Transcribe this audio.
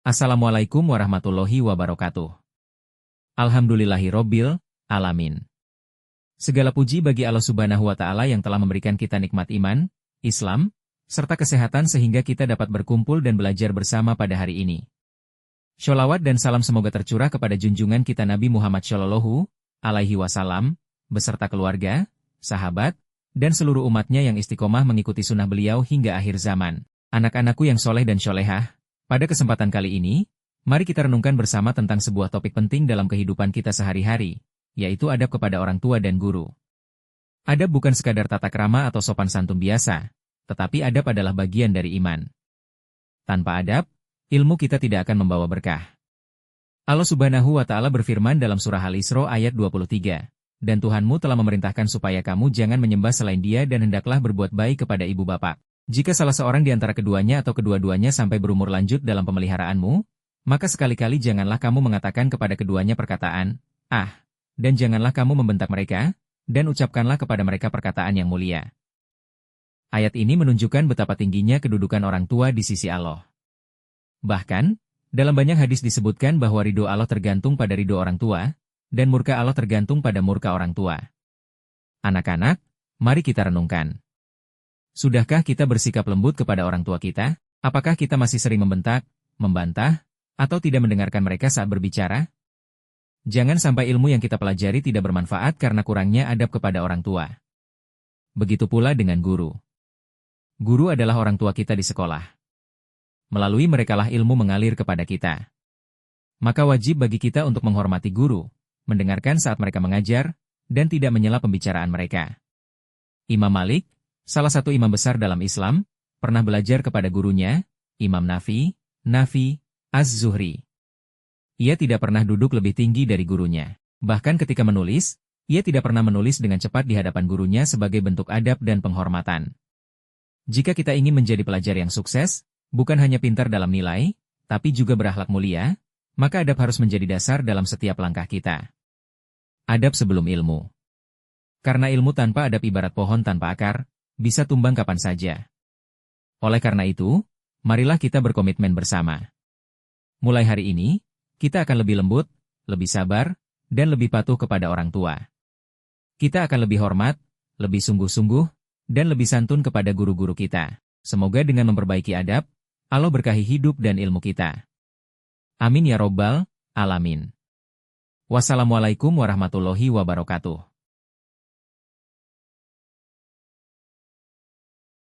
Assalamualaikum warahmatullahi wabarakatuh. Alhamdulillahirobbil alamin. Segala puji bagi Allah Subhanahu wa Ta'ala yang telah memberikan kita nikmat iman, Islam, serta kesehatan sehingga kita dapat berkumpul dan belajar bersama pada hari ini. Sholawat dan salam semoga tercurah kepada junjungan kita Nabi Muhammad Shallallahu Alaihi Wasallam, beserta keluarga, sahabat, dan seluruh umatnya yang istiqomah mengikuti sunnah beliau hingga akhir zaman. Anak-anakku yang soleh dan sholehah, pada kesempatan kali ini, mari kita renungkan bersama tentang sebuah topik penting dalam kehidupan kita sehari-hari, yaitu adab kepada orang tua dan guru. Adab bukan sekadar tata krama atau sopan santun biasa, tetapi adab adalah bagian dari iman. Tanpa adab, ilmu kita tidak akan membawa berkah. Allah Subhanahu wa Ta'ala berfirman dalam surah Al-Isra ayat 23, "Dan Tuhanmu telah memerintahkan supaya kamu jangan menyembah selain Dia dan hendaklah berbuat baik kepada ibu bapak. Jika salah seorang di antara keduanya atau kedua-duanya sampai berumur lanjut dalam pemeliharaanmu, maka sekali-kali janganlah kamu mengatakan kepada keduanya perkataan, 'Ah,' dan janganlah kamu membentak mereka, dan ucapkanlah kepada mereka perkataan yang mulia." Ayat ini menunjukkan betapa tingginya kedudukan orang tua di sisi Allah. Bahkan, dalam banyak hadis disebutkan bahwa ridho Allah tergantung pada ridho orang tua, dan murka Allah tergantung pada murka orang tua. Anak-anak, mari kita renungkan. Sudahkah kita bersikap lembut kepada orang tua kita? Apakah kita masih sering membentak, membantah, atau tidak mendengarkan mereka saat berbicara? Jangan sampai ilmu yang kita pelajari tidak bermanfaat karena kurangnya adab kepada orang tua. Begitu pula dengan guru. Guru adalah orang tua kita di sekolah. Melalui merekalah ilmu mengalir kepada kita. Maka wajib bagi kita untuk menghormati guru, mendengarkan saat mereka mengajar, dan tidak menyela pembicaraan mereka. Imam Malik, salah satu imam besar dalam Islam, pernah belajar kepada gurunya, Imam Nafi Az-Zuhri. Ia tidak pernah duduk lebih tinggi dari gurunya. Bahkan ketika menulis, ia tidak pernah menulis dengan cepat di hadapan gurunya sebagai bentuk adab dan penghormatan. Jika kita ingin menjadi pelajar yang sukses, bukan hanya pintar dalam nilai, tapi juga berakhlak mulia, maka adab harus menjadi dasar dalam setiap langkah kita. Adab sebelum ilmu. Karena ilmu tanpa adab ibarat pohon tanpa akar, bisa tumbang kapan saja. Oleh karena itu, marilah kita berkomitmen bersama. Mulai hari ini, kita akan lebih lembut, lebih sabar, dan lebih patuh kepada orang tua. Kita akan lebih hormat, lebih sungguh-sungguh, dan lebih santun kepada guru-guru kita. Semoga dengan memperbaiki adab, Allah berkahi hidup dan ilmu kita. Amin ya Robbal Alamin. Wassalamualaikum warahmatullahi wabarakatuh.